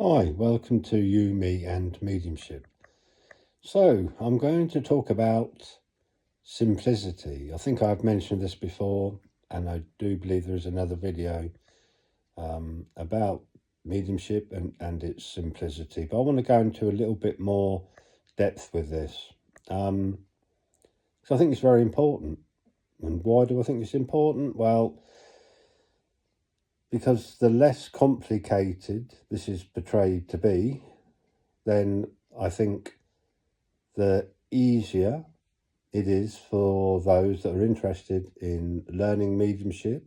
Hi, welcome to You, Me and Mediumship. So, I'm going to talk about simplicity. I think I've mentioned this before, and I do believe there is another video about mediumship and its simplicity. But I want to go into a little bit more depth with this. So I think it's very important. And why do I think it's important? Well, because the less complicated this is portrayed to be, then I think the easier it is for those that are interested in learning mediumship.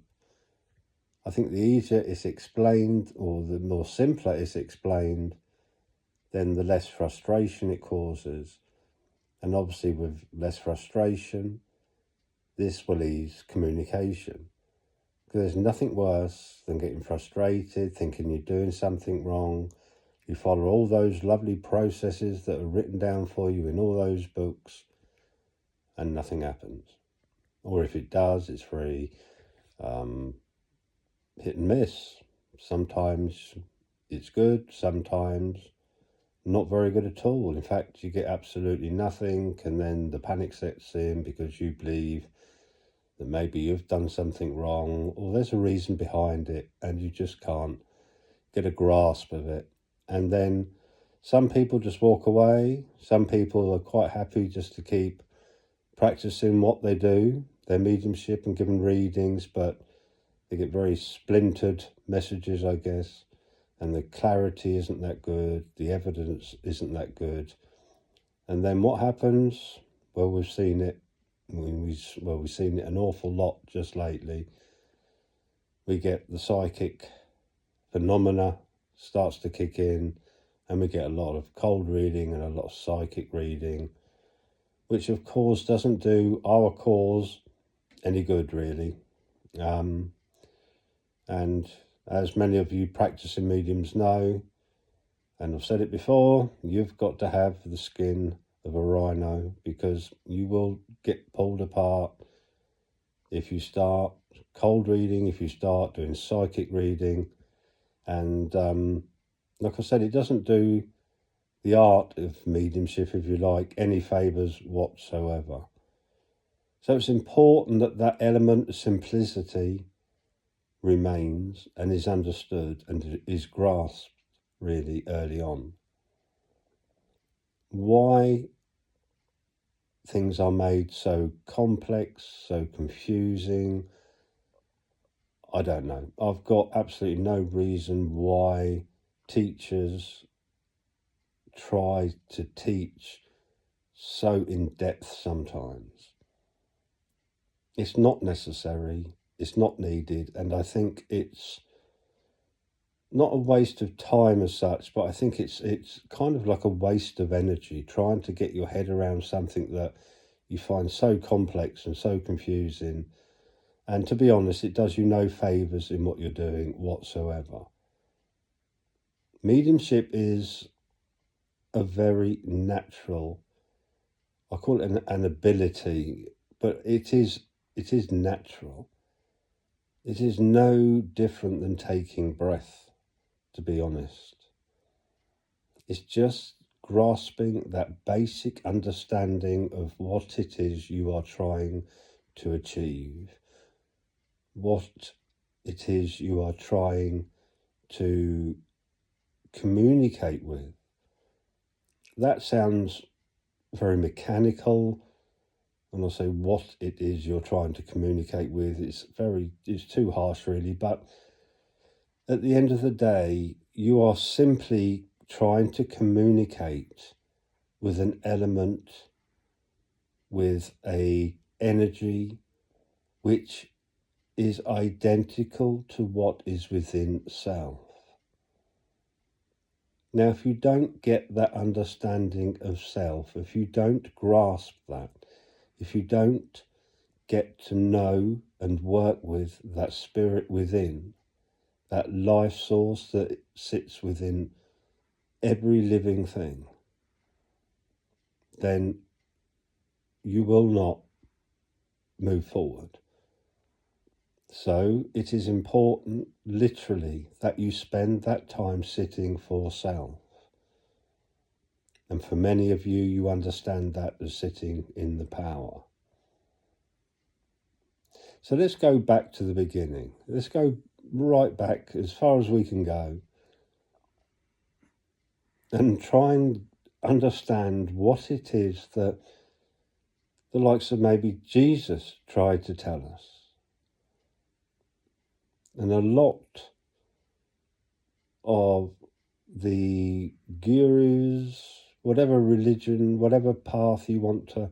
I think the easier it's explained, or the more simpler it's explained, then the less frustration it causes. And obviously with less frustration, this will ease communication. Because there's nothing worse than getting frustrated, thinking you're doing something wrong. You follow all those lovely processes that are written down for you in all those books, and nothing happens. Or if it does, it's very hit and miss. Sometimes it's good, sometimes not very good at all. In fact, you get absolutely nothing, and then the panic sets in because you believe that maybe you've done something wrong, or there's a reason behind it, and you just can't get a grasp of it. And then some people just walk away. Some people are quite happy just to keep practicing what they do, their mediumship, and giving readings, but they get very splintered messages, I guess, and the clarity isn't that good, the evidence isn't that good. And then what happens? Well, we've seen it. We've seen it an awful lot just lately. We get the psychic phenomena starts to kick in, and we get a lot of cold reading and a lot of psychic reading, which of course doesn't do our cause any good, really. And as many of you practicing mediums know, and I've said it before, you've got to have the skin of a rhino, because you will get pulled apart if you start cold reading, if you start doing psychic reading. And like I said, it doesn't do the art of mediumship, if you like, any favours whatsoever. So it's important that that element of simplicity remains and is understood and is grasped really early on. Why things are made so complex, so confusing, I don't know. I've got absolutely no reason why teachers try to teach so in depth sometimes. It's not necessary, it's not needed, and I think it's not a waste of time as such, but I think it's kind of like a waste of energy trying to get your head around something that you find so complex and so confusing. And to be honest, it does you no favours in what you're doing whatsoever. Mediumship is a very natural, I call it an ability, but it is natural. It is no different than taking breath, to be honest. It's just grasping that basic understanding of what it is you are trying to achieve, what it is you are trying to communicate with. That sounds very mechanical. When I say what it is you're trying to communicate with, it's too harsh really, but at the end of the day, you are simply trying to communicate with an element, with a energy which is identical to what is within self. Now, if you don't get that understanding of self, if you don't grasp that, if you don't get to know and work with that spirit within, that life source that sits within every living thing, then you will not move forward. So it is important, literally, that you spend that time sitting for self. And for many of you, you understand that as sitting in the power. So let's go back to the beginning. Let's go right back as far as we can go and try and understand what it is that the likes of maybe Jesus tried to tell us. And a lot of the gurus, whatever religion, whatever path you want to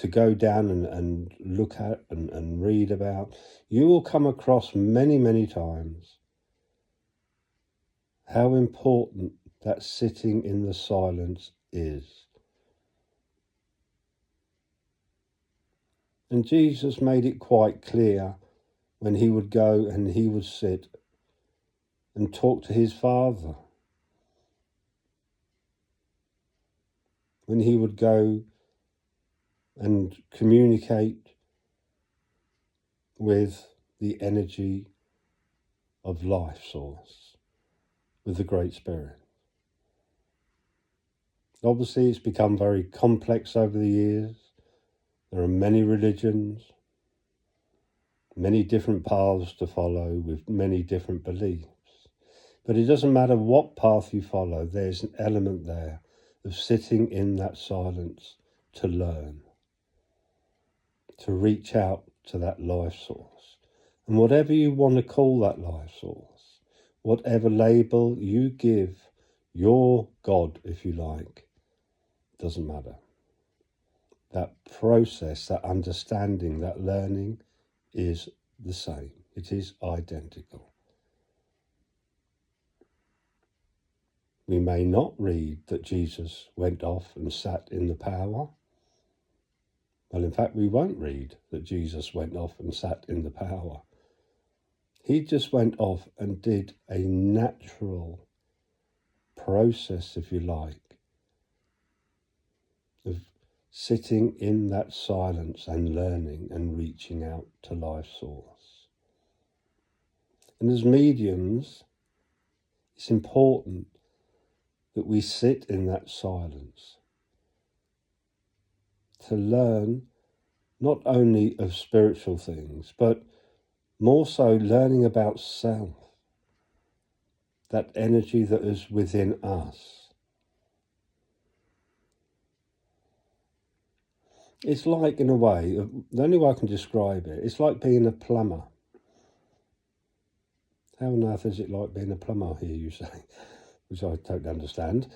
go down and look at and read about, you will come across many, many times how important that sitting in the silence is. And Jesus made it quite clear when he would go and he would sit and talk to his Father. When he would go and communicate with the energy of life source, with the Great Spirit. Obviously, it's become very complex over the years. There are many religions, many different paths to follow with many different beliefs. But it doesn't matter what path you follow, there's an element there of sitting in that silence to learn, to reach out to that life source. And whatever you want to call that life source, whatever label you give your God, if you like, doesn't matter. That process, that understanding, that learning is the same. It is identical. We may not read that Jesus went off and sat in the power. Well, in fact, we won't read that Jesus went off and sat in the power. He just went off and did a natural process, if you like, of sitting in that silence and learning and reaching out to life source. And as mediums, it's important that we sit in that silence to learn not only of spiritual things, but more so learning about self, that energy that is within us. It's like, in a way, the only way I can describe it, it's like being a plumber. How on earth is it like being a plumber, here you say? Which I totally understand.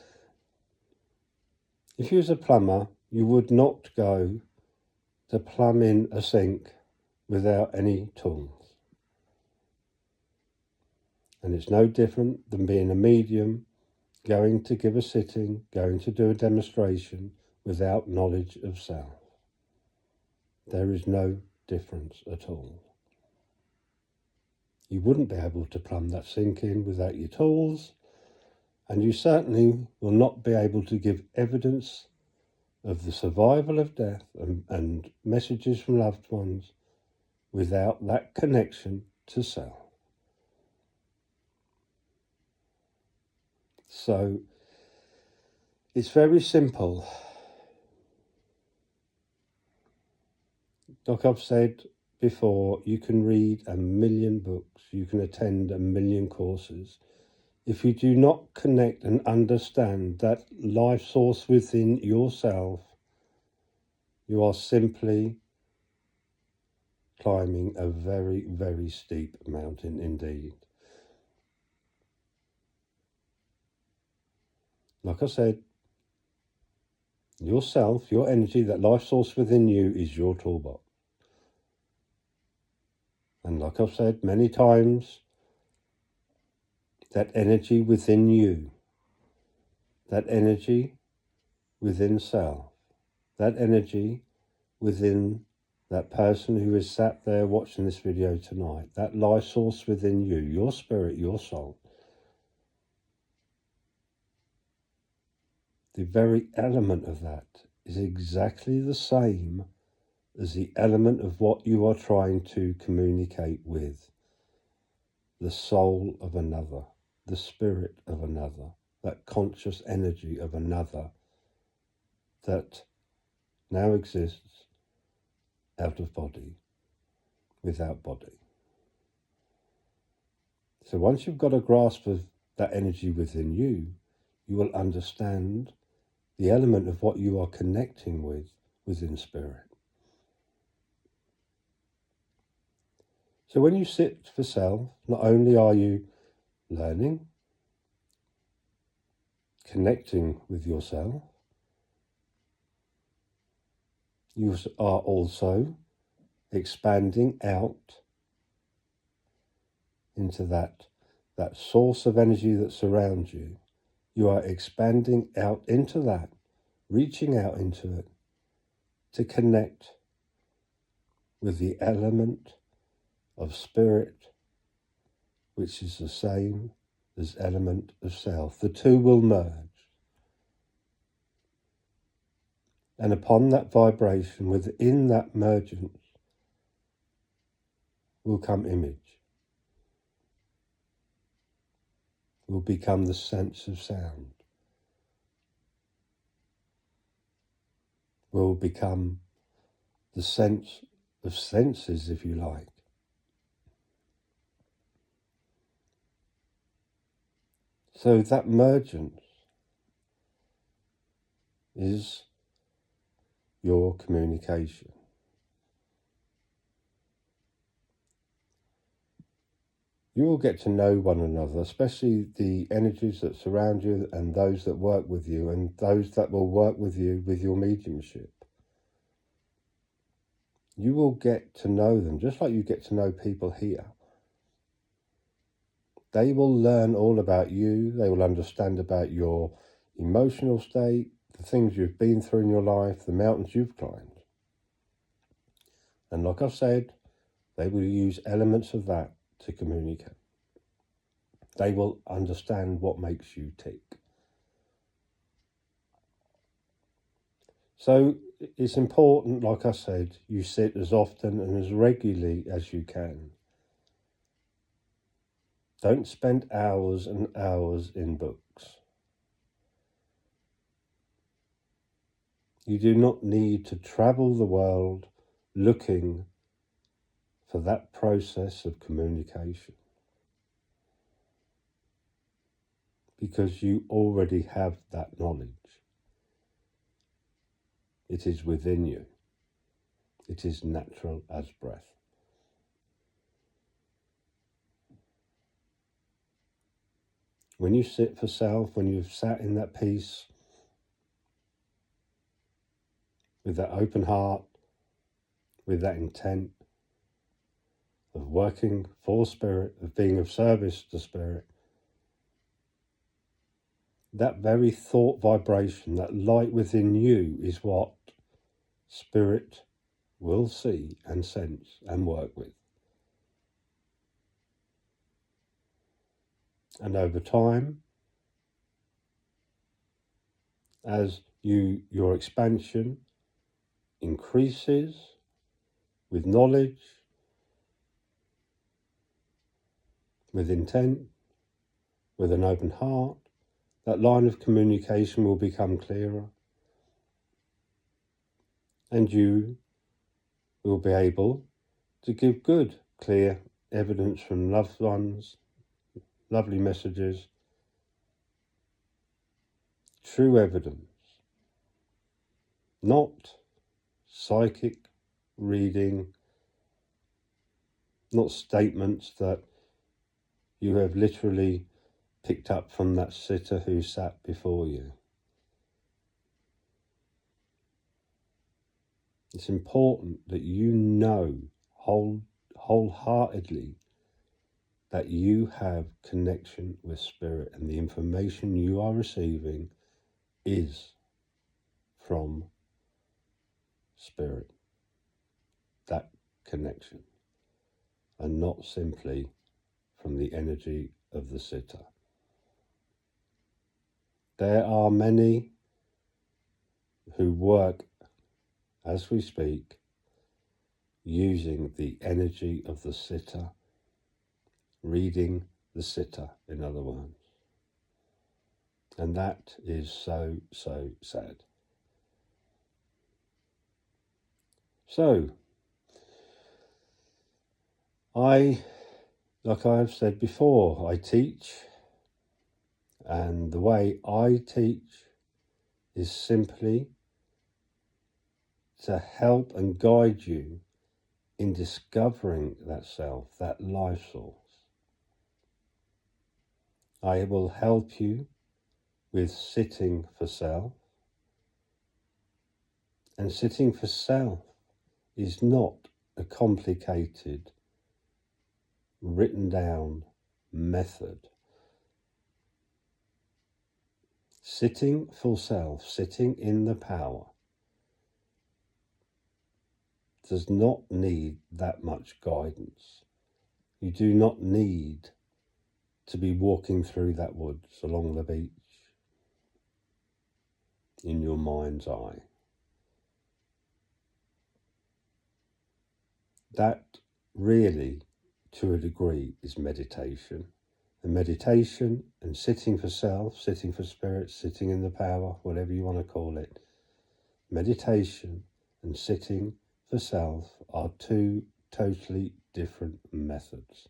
If you was a plumber, you would not go to plumb in a sink without any tools. And it's no different than being a medium, going to give a sitting, going to do a demonstration without knowledge of self. There is no difference at all. You wouldn't be able to plumb that sink in without your tools, and you certainly will not be able to give evidence of the survival of death and messages from loved ones without that connection to self. So it's very simple. Like I've said before, you can read 1,000,000 books, you can attend 1,000,000 courses. If you do not connect and understand that life source within yourself, you are simply climbing a very, very steep mountain indeed. Like I said, yourself, your energy, that life source within you is your toolbox. And like I've said many times, that energy within you, that energy within self, that energy within that person who is sat there watching this video tonight, that life source within you, your spirit, your soul, the very element of that is exactly the same as the element of what you are trying to communicate with, the soul of another, the spirit of another, that conscious energy of another that now exists out of body, without body. So once you've got a grasp of that energy within you, you will understand the element of what you are connecting with within spirit. So when you sit for self, not only are you learning, connecting with yourself, you are also expanding out into that source of energy that surrounds you. You are expanding out into that, reaching out into it to connect with the element of spirit, which is the same as element of self. The two will merge. And upon that vibration, within that mergence, will come image, will become the sense of sound, will become the sense of senses, if you like. So that mergence is your communication. You will get to know one another, especially the energies that surround you and those that work with you and those that will work with you with your mediumship. You will get to know them just like you get to know people here. They will learn all about you. They will understand about your emotional state, the things you've been through in your life, the mountains you've climbed. And like I've said, they will use elements of that to communicate. They will understand what makes you tick. So it's important, like I said, you sit as often and as regularly as you can. Don't spend hours and hours in books. You do not need to travel the world looking for that process of communication, because you already have that knowledge. It is within you. It is natural as breath. When you sit for self, when you've sat in that peace, with that open heart, with that intent of working for spirit, of being of service to spirit, that very thought vibration, that light within you is what spirit will see and sense and work with. And over time, as your expansion increases with knowledge, with intent, with an open heart, that line of communication will become clearer. And you will be able to give good, clear evidence from loved ones, lovely messages, true evidence, not psychic reading, not statements that you have literally picked up from that sitter who sat before you. It's important that you know wholeheartedly that you have connection with spirit and the information you are receiving is from spirit, that connection, and not simply from the energy of the sitter. There are many who work, as we speak, using the energy of the sitter, reading the sitter, in other words. And that is so, so sad. So, like I've said before, I teach, and the way I teach is simply to help and guide you in discovering that self, that life source. I will help you with sitting for self. And sitting for self is not a complicated, written down method. Sitting for self, sitting in the power, does not need that much guidance. You do not need to be walking through that woods along the beach in your mind's eye. That really, to a degree, is meditation. And meditation and sitting for self, sitting for spirit, sitting in the power, whatever you want to call it, meditation and sitting for self are two totally different methods.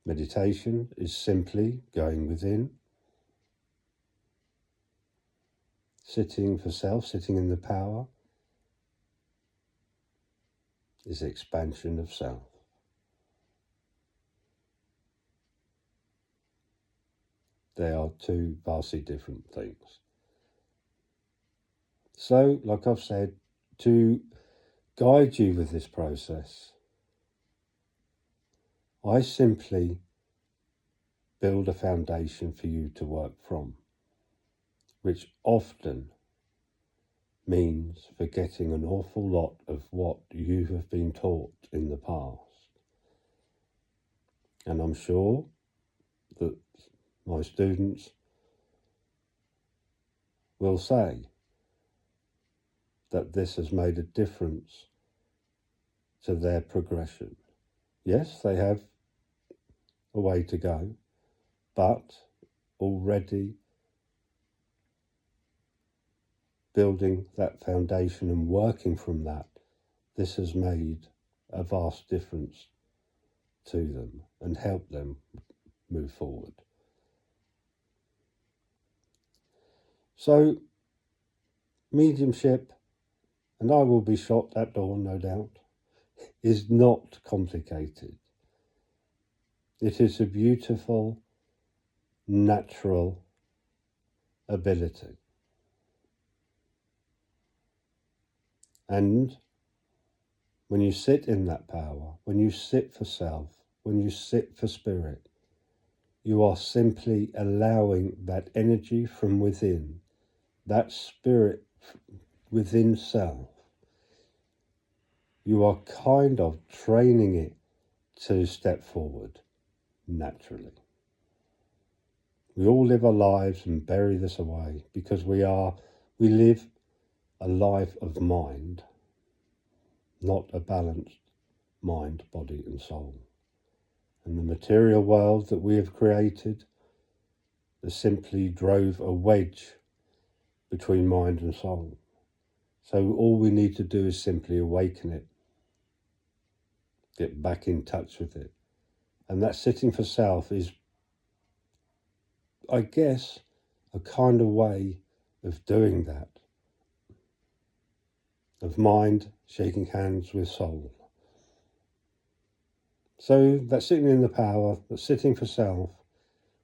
Meditation is simply going within. Sitting for self, sitting in the power, is expansion of self. They are two vastly different things. So, like I've said, to guide you with this process, I simply build a foundation for you to work from, which often means forgetting an awful lot of what you have been taught in the past. And I'm sure that my students will say that this has made a difference to their progression. Yes, they have a way to go, but already building that foundation and working from that, this has made a vast difference to them and helped them move forward. So, mediumship, and I will be shot at dawn, no doubt, is not complicated. It is a beautiful, natural ability. And when you sit in that power, when you sit for self, when you sit for spirit, you are simply allowing that energy from within, that spirit within self, you are kind of training it to step forward naturally. We all live our lives and bury this away because we live a life of mind, not a balanced mind, body and soul. And the material world that we have created has simply drove a wedge between mind and soul. So all we need to do is simply awaken it, get back in touch with it. And that sitting for self is, I guess, a kind of way of doing that, of mind shaking hands with soul. So that sitting in the power, that sitting for self,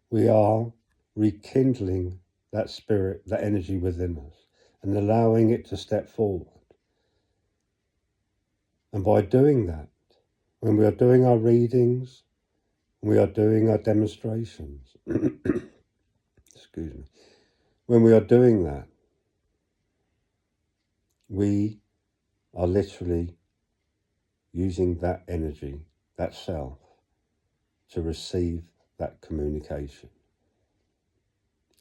we are rekindling that spirit, that energy within us, and allowing it to step forward. And by doing that, when we are doing our readings, we are doing our demonstrations, excuse me, when we are doing that, we are literally using that energy, that self, to receive that communication.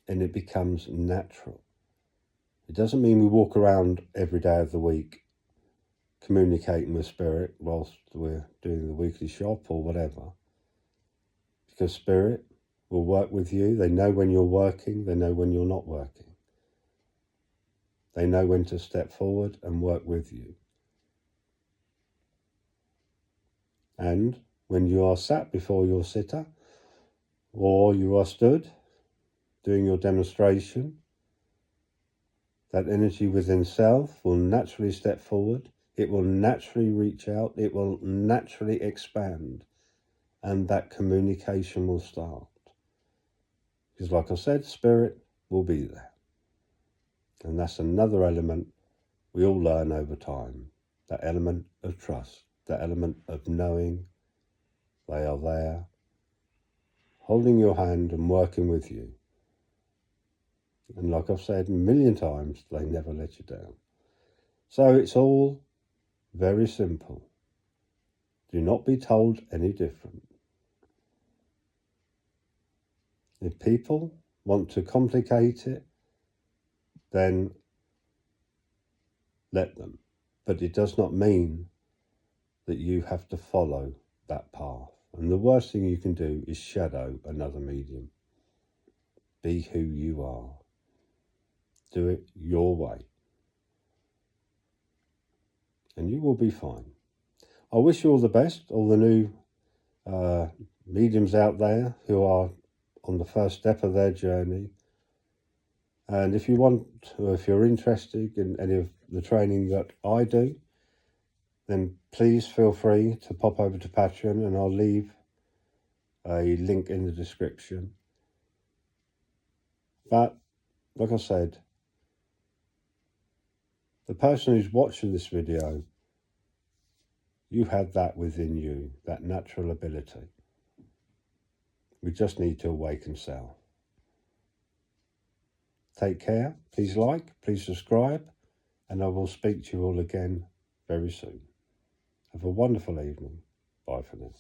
And it becomes natural. It doesn't mean we walk around every day of the week communicating with spirit whilst we're doing the weekly shop or whatever. Because spirit will work with you. They know when you're working. They know when you're not working. They know when to step forward and work with you. And when you are sat before your sitter, or you are stood doing your demonstration, that energy within self will naturally step forward. It will naturally reach out. It will naturally expand. And that communication will start. Because like I said, spirit will be there. And that's another element we all learn over time. That element of trust. That element of knowing they are there, holding your hand and working with you. And like I've said a million times, they never let you down. So it's all very simple. Do not be told any different. If people want to complicate it, then let them. But it does not mean that you have to follow that path. And the worst thing you can do is shadow another medium. Be who you are. Do it your way. And you will be fine. I wish you all the best, all the new mediums out there who are on the first step of their journey. And if you want, or if you're interested in any of the training that I do, then please feel free to pop over to Patreon, and I'll leave a link in the description. But like I said, the person who's watching this video, you have that within you, that natural ability. We just need to awaken self. Take care. Please like, please subscribe, and I will speak to you all again very soon. Have a wonderful evening. Bye for now.